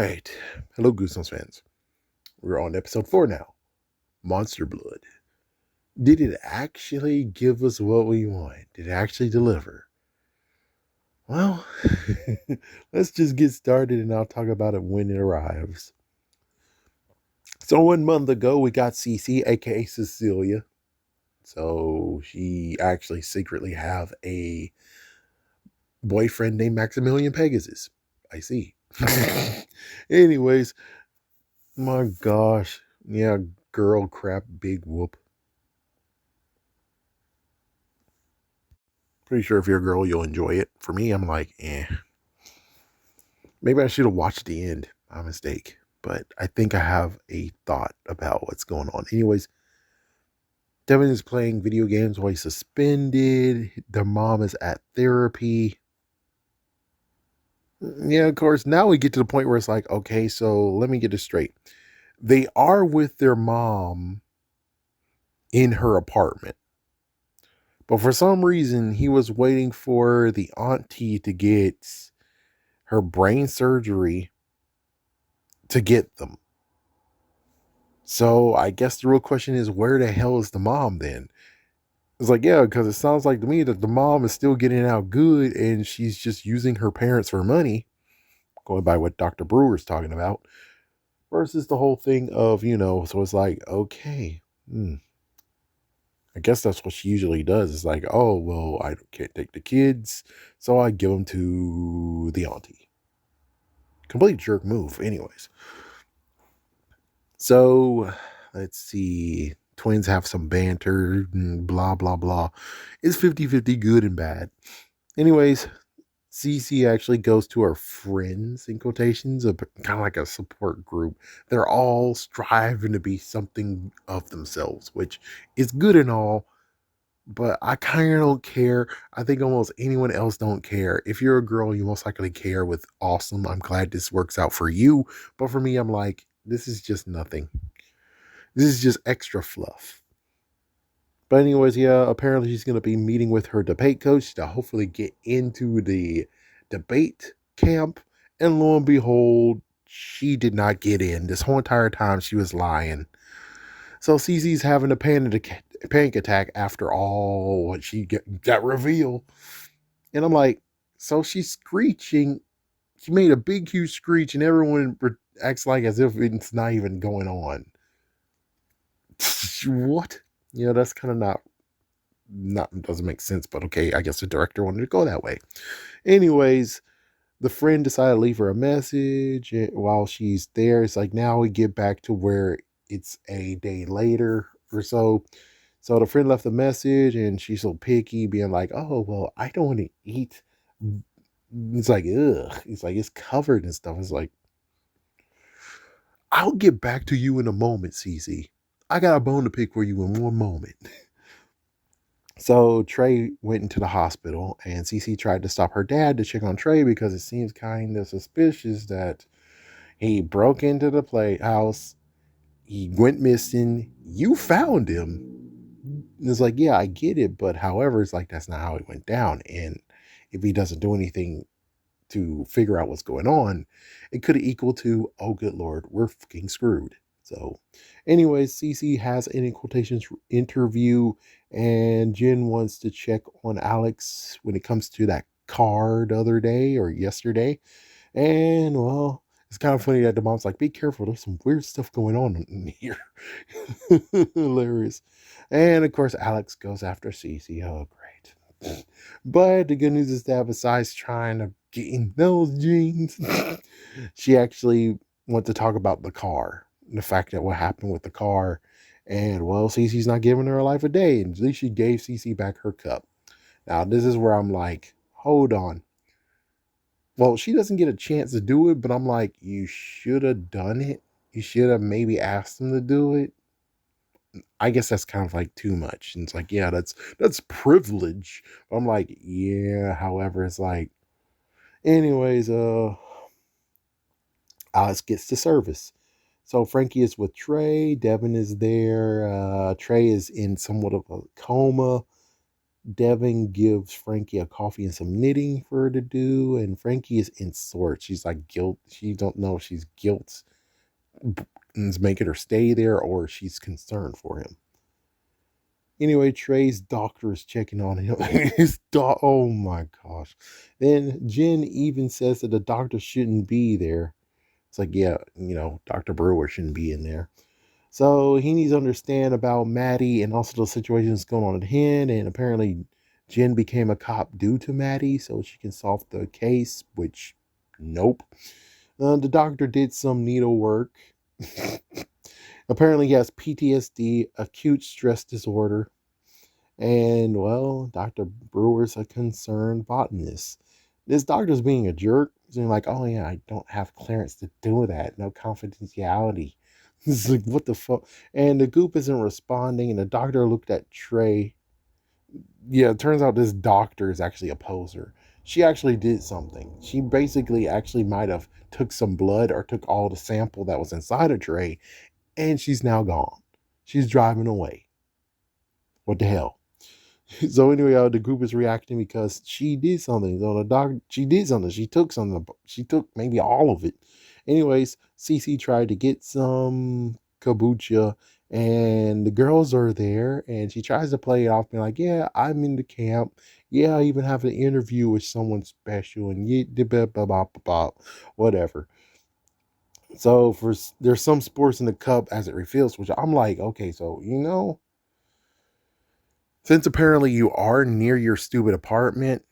right. Hello, Goosebumps fans. We're on episode 4 now. Monster Blood. Did it actually give us what we want? Did it actually deliver? Well, let's just get started and I'll talk about it when it arrives. So 1 month ago, we got Cece, aka Cecilia. So she actually secretly have a boyfriend named Maximilian Pegasus. I see. Anyways, my gosh. Yeah, girl crap, big whoop. Pretty sure if you're a girl, you'll enjoy it. For me, I'm like, eh. Maybe I should have watched the end. My mistake. But I think I have a thought about what's going on. Anyways, Devin is playing video games while he's suspended. Their mom is at therapy. Yeah, of course. Now we get to the point where it's like, okay, so let me get this straight. They are with their mom in her apartment. But for some reason, he was waiting for the auntie to get her brain surgery to get them. So I guess the real question is, where the hell is the mom then? It's like, yeah, because it sounds like to me that the mom is still getting out good and she's just using her parents for money, going by what Dr. Brewer's talking about, versus the whole thing of, so it's like, okay, I guess that's what she usually does. It's like, oh, well, I can't take the kids, so I give them to the auntie. Complete jerk move, anyways. So let's see. Twins have some banter, and blah, blah, blah. It's 50-50 good and bad. Anyways, Cece actually goes to her friends, in quotations, kind of like a support group. They're all striving to be something of themselves, which is good and all, but I kind of don't care. I think almost anyone else don't care. If you're a girl, you most likely care with awesome. I'm glad this works out for you. But for me, I'm like, this is just nothing. This is just extra fluff. But anyways, yeah, apparently she's going to be meeting with her debate coach to hopefully get into the debate camp. And lo and behold, she did not get in. This whole entire time she was lying. So Cece's having a panic attack after all what she got revealed. And I'm like, so she's screeching. She made a big, huge screech, and everyone acts like as if it's not even going on. What? Yeah, that's kind of not doesn't make sense, but okay, I guess the director wanted to go that way. Anyways, the friend decided to leave her a message while she's there. It's like now we get back to where it's a day later or so. So the friend left a message and she's so picky, being like, oh, well, I don't want to eat. It's like, ugh. It's like it's covered and stuff. It's like, I'll get back to you in a moment, Cece. I got a bone to pick for you in one moment. So Trey went into the hospital and Cece tried to stop her dad to check on Trey because it seems kind of suspicious that he broke into the playhouse. He went missing. You found him. It's like, yeah, I get it. But however, it's like, that's not how it went down. And if he doesn't do anything to figure out what's going on, it could equal to, oh, good Lord, we're fucking screwed. So, anyways, Cece has an in quotations interview, and Jen wants to check on Alex when it comes to that car the other day or yesterday. And well, it's kind of funny that the mom's like, be careful, there's some weird stuff going on in here. Hilarious. And of course, Alex goes after Cece. Oh, great. But the good news is that besides trying to get in those jeans, she actually wants to talk about the car, the fact that what happened with the car. And well, Cece's not giving her a life a day. And at least she gave Cece back her cup. Now, this is where I'm like, hold on. Well, she doesn't get a chance to do it, but I'm like, you should have done it. You should have maybe asked them to do it. I guess that's kind of like too much. And it's like, yeah, that's privilege. I'm like, yeah, however, it's like, anyways, Alice gets to service. So Frankie is with Trey, Devin is there, Trey is in somewhat of a coma. Devin gives Frankie a coffee and some knitting for her to do, and Frankie is in sorts. She's like guilt. She don't know if she's guilt is making her stay there or she's concerned for him. Anyway, Trey's doctor is checking on him. Oh my gosh. Then Jen even says that the doctor shouldn't be there. It's like, yeah, Dr. Brewer shouldn't be in there. So he needs to understand about Maddie and also the situations going on at hand. And apparently, Jen became a cop due to Maddie, so she can solve the case, which, nope. The doctor did some needlework. Apparently, he has PTSD, acute stress disorder. And, well, Dr. Brewer's a concerned botanist. This doctor's being a jerk. He's being like, oh, yeah, I don't have clearance to do that. No confidentiality. It's like, what the fuck? And the goop isn't responding. And the doctor looked at Trey. Yeah, it turns out this doctor is actually a poser. She actually did something. She basically actually might have took some blood or took all the sample that was inside of Trey. And she's now gone. She's driving away. What the hell? So anyway, the group is reacting because she did something. So the dog, she did something. She took something. She took maybe all of it. Anyways, Cece tried to get some kombucha, and the girls are there, and she tries to play it off, being like, "Yeah, I'm in the camp. Yeah, I even have an interview with someone special, and yeah, blah, blah, blah, blah, blah, whatever." So there's some sports in the cup as it refills, which I'm like, okay, so since apparently you are near your stupid apartment,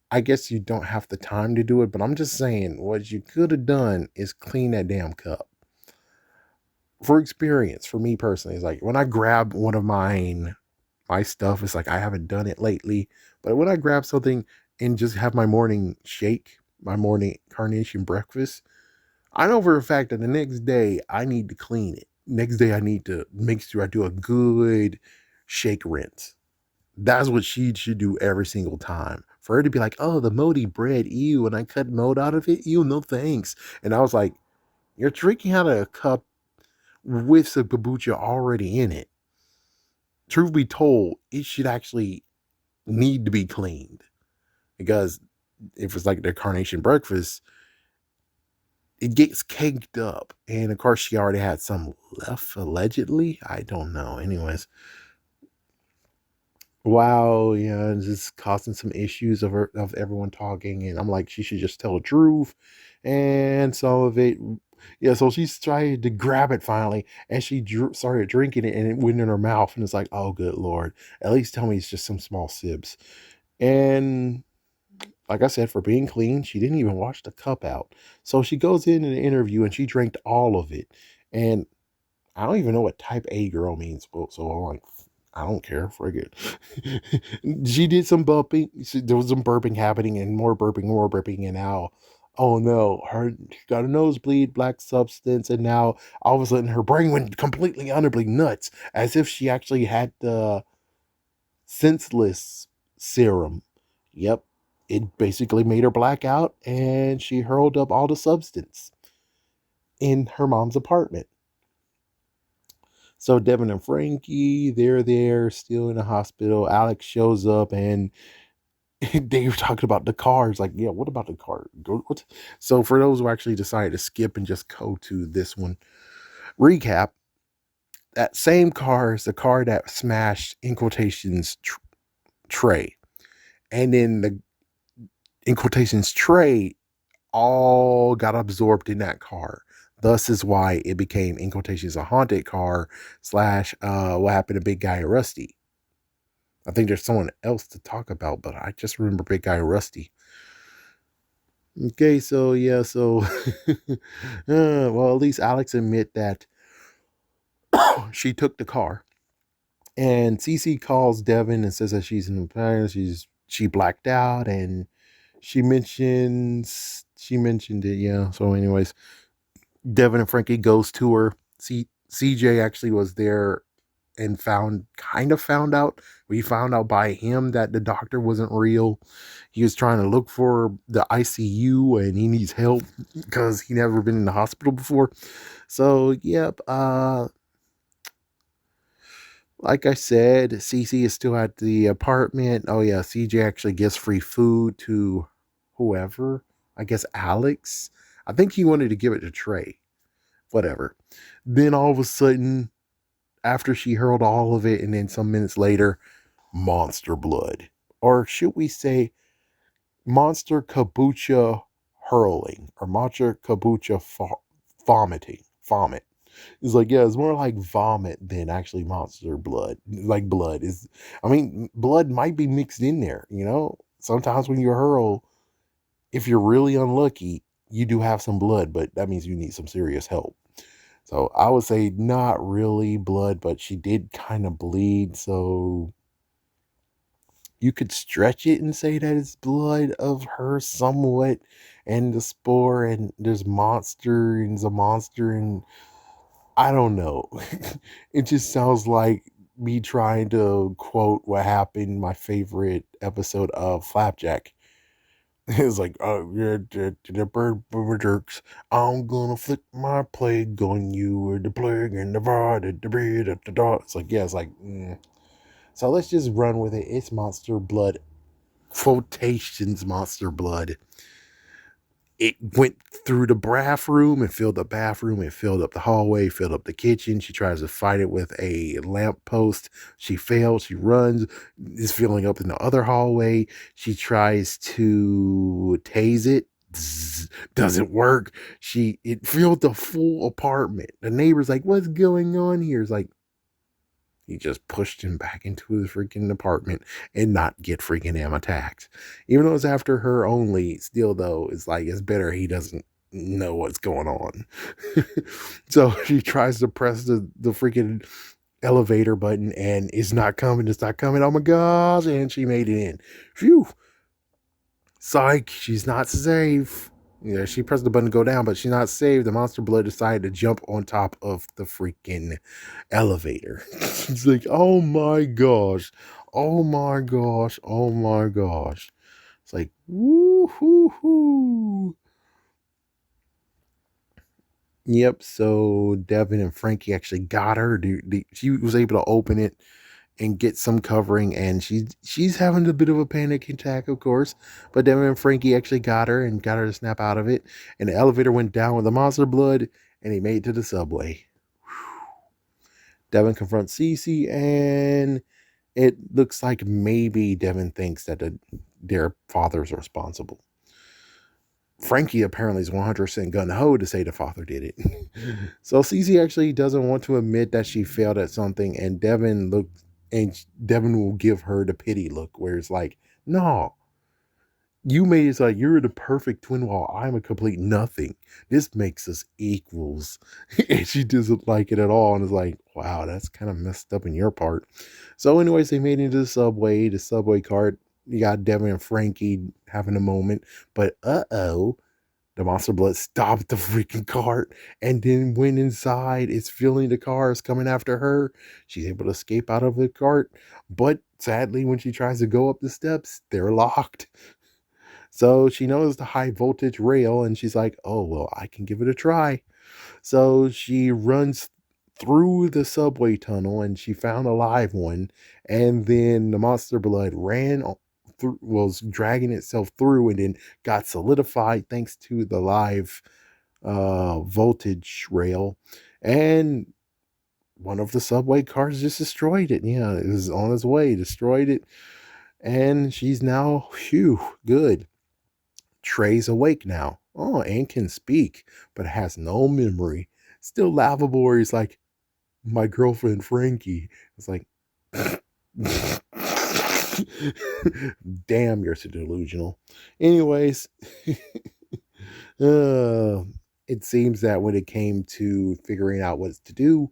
I guess you don't have the time to do it, but I'm just saying what you could have done is clean that damn cup. For experience, for me personally, it's like when I grab one of my stuff, it's like I haven't done it lately, but when I grab something and just have my morning shake, my morning carnation breakfast, I know for a fact that the next day I need to clean it. Next day I need to make sure I do a good shake rinse. That's what she should do every single time. For her to be like, oh, the moldy bread, ew, and I cut mold out of it, ew, no thanks. And I was like, you're drinking out of a cup with some kombucha already in it. Truth be told, it should actually need to be cleaned. Because if it's like the carnation breakfast, it gets caked up. And of course, she already had some left, allegedly. I don't know. Anyways, wow, yeah, just causing some issues of everyone talking, and I'm like, she should just tell the truth, and some of it, yeah. So she's trying to grab it finally, and she started drinking it, and it went in her mouth, and it's like, oh, good lord, at least tell me it's just some small sibs, and like I said, for being clean, she didn't even wash the cup out, so she goes in an interview and she drank all of it, and I don't even know what type A girl means, so I'm like, I don't care, frig it. She did some burping. There was some burping happening, and more burping, and now, oh no, she got a nosebleed, black substance, and now all of a sudden her brain went completely utterly nuts, as if she actually had the senseless serum. Yep, it basically made her black out, and she hurled up all the substance in her mom's apartment. So Devin and Frankie, they're there still in the hospital. Alex shows up and they were talking about the cars. Like, yeah, what about the car? What? So for those who actually decided to skip and just go to this one, recap, that same car is the car that smashed in quotations Trey. And then the in quotations Trey all got absorbed in that car. Thus is why it became in quotations a haunted car slash what happened to Big Guy and Rusty. I think there's someone else to talk about, but I just remember Big Guy and Rusty. Okay, so yeah, so well, at least Alex admit that she took the car, and Cece calls Devin and says that she's in the past. She blacked out, and she mentioned it. Yeah. So, anyways, Devin and Frankie goes to her. CJ actually was there and found out. We found out by him that the doctor wasn't real. He was trying to look for the ICU and he needs help because he never been in the hospital before. So, yep. Like I said, Cece is still at the apartment. Oh yeah, CJ actually gives free food to whoever. I guess Alex. I think he wanted to give it to Trey. Whatever. Then all of a sudden, after she hurled all of it, and then some minutes later, monster blood. Or should we say monster kombucha hurling or monster kombucha vomiting? Vomit. It's like, yeah, it's more like vomit than actually monster blood. Like blood is, I mean, blood might be mixed in there, you know? Sometimes when you hurl, if you're really unlucky, you do have some blood, but that means you need some serious help. So I would say not really blood, but she did kind of bleed. So you could stretch it and say that it's blood of her somewhat. And the spore, and there's monster, and the monster, and I don't know. It just sounds like me trying to quote what happened in my favorite episode of Flapjack. It's like, oh, yeah, the bird jerks. I'm gonna flick my plague on you with the plague and the bar, the breed of the dog. It's like, yeah, it's like, So let's just run with it. It's monster blood. Quotations, monster blood. It went through the bathroom and filled the bathroom. It filled up the hallway, filled up the kitchen. She tries to fight it with a lamppost. She fails. She runs. It's filling up in the other hallway. She tries to tase it. Doesn't work. It filled the full apartment. The neighbor's like, "What's going on here?" It's like, he just pushed him back into his freaking apartment and not get freaking him attacked. Even though it's after her only, still though, it's like it's better he doesn't know what's going on. So she tries to press the freaking elevator button and it's not coming, it's not coming. Oh my gosh, and she made it in. Phew. Psych, she's not safe. Yeah, she pressed the button to go down, but she's not safe. The monster blood decided to jump on top of the freaking elevator. It's like, oh my gosh. Oh my gosh. Oh my gosh. It's like, woo hoo hoo. Yep, so Devin and Frankie actually got her. She was able to open it and get some covering, and she's having a bit of a panic attack, of course. But Devin and Frankie actually got her and got her to snap out of it. And the elevator went down with the monster blood, and he made it to the subway. Devin confronts Cece, and it looks like maybe Devin thinks that their father's responsible. Frankie apparently is 100% gun ho to say the father did it. So Cece actually doesn't want to admit that she failed at something, and Devin will give her the pity look where it's like, no, you made it like you're the perfect twin while I'm a complete nothing. This makes us equals. And she doesn't like it at all and is like, wow, that's kind of messed up in your part. So, anyways, they made it into the subway cart. You got Devin and Frankie having a moment, but the monster blood stopped the freaking cart and then went inside. It's filling the car. It's coming after her. She's able to escape out of the cart. But sadly, when she tries to go up the steps, they're locked. So she knows the high voltage rail and she's like, oh, well, I can give it a try. So she runs through the subway tunnel and she found a live one. And then the monster blood through, was dragging itself through and then got solidified thanks to the live voltage rail. And one of the subway cars just destroyed it. Yeah, it was on its way, destroyed it. And she's now, phew, good. Trey's awake now. Oh, and can speak, but has no memory. Still laughable where he's like, my girlfriend Frankie. It's like, damn, you're so delusional. Anyways, uh, it seems that when it came to figuring out what to do,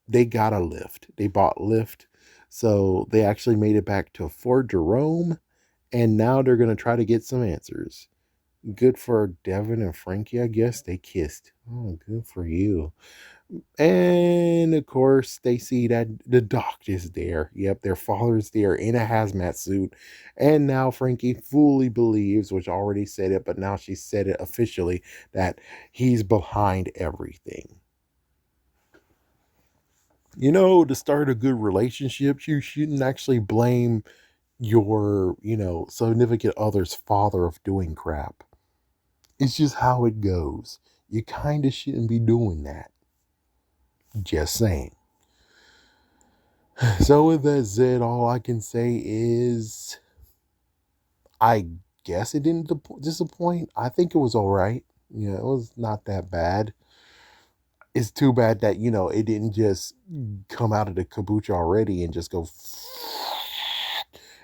they got a lift. They bought Lyft. So they actually made it back to Fort Jerome. And now they're going to try to get some answers. Good for Devin and Frankie, I guess. They kissed. Oh, good for you. And of course, they see that the doctor's there. Yep, their father's there in a hazmat suit. And now Frankie fully believes, which already said it, but now she said it officially, that he's behind everything. To start a good relationship, you shouldn't actually blame your, significant other's father of doing crap. It's just how it goes. You kind of shouldn't be doing that. Just saying. So, with that said, all I can say is I guess it didn't disappoint. I think it was all right. It was not that bad. It's too bad that, it didn't just come out of the kabucha already and just go.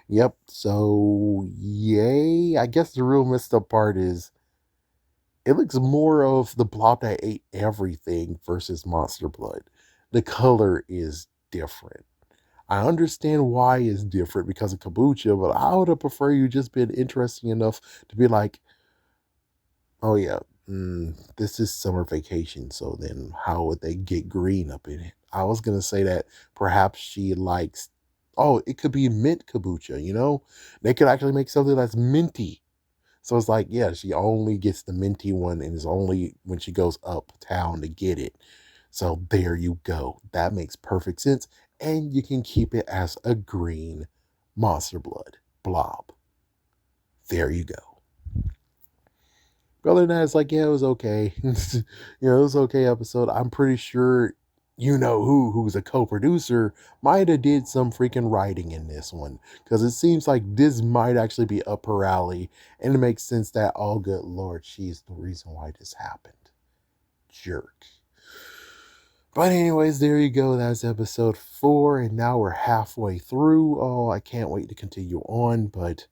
Yep. So, yay. I guess the real messed up part is it looks more of the blob that ate everything versus Monster Blood. The color is different. I understand why it's different because of kombucha, but I would have preferred you just been interesting enough to be like, oh yeah, this is summer vacation, so then how would they get green up in it? I was gonna say that perhaps she likes, oh, it could be mint kombucha. They could actually make something that's minty. So it's like, yeah, she only gets the minty one and is only when she goes uptown to get it. So there you go. That makes perfect sense. And you can keep it as a green monster blood blob. There you go. But other than that, it's like, yeah, it was okay. It was okay episode. I'm pretty sure who's a co-producer might have did some freaking writing in this one, because it seems like this might actually be up her alley, and it makes sense that, oh good lord, she's the reason why this happened. Jerk. But anyways, there you go. That's episode 4, and now we're halfway through. Oh, I can't wait to continue on, but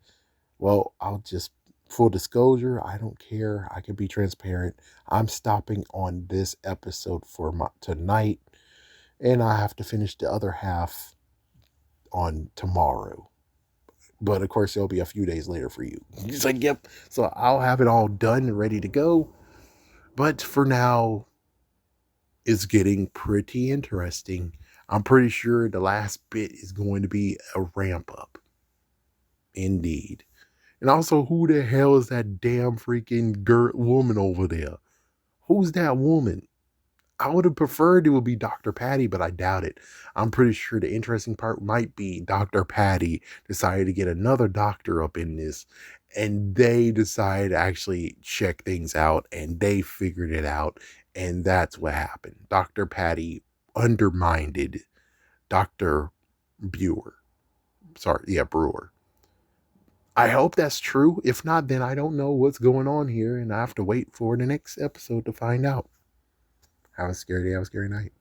well, I'll just, full disclosure, I don't care. I can be transparent. I'm stopping on this episode for tonight, and I have to finish the other half on tomorrow. But of course, it'll be a few days later for you. It's like, yep. So I'll have it all done and ready to go. But for now, it's getting pretty interesting. I'm pretty sure the last bit is going to be a ramp up. Indeed. And also, who the hell is that damn freaking woman over there? Who's that woman? I would have preferred it would be Dr. Patty, but I doubt it. I'm pretty sure the interesting part might be Dr. Patty decided to get another doctor up in this, and they decided to actually check things out, and they figured it out, and that's what happened. Dr. Patty undermined Dr. Brewer. Sorry, yeah, Brewer. I hope that's true. If not, then I don't know what's going on here, and I have to wait for the next episode to find out. Have a scary day, have a scary night.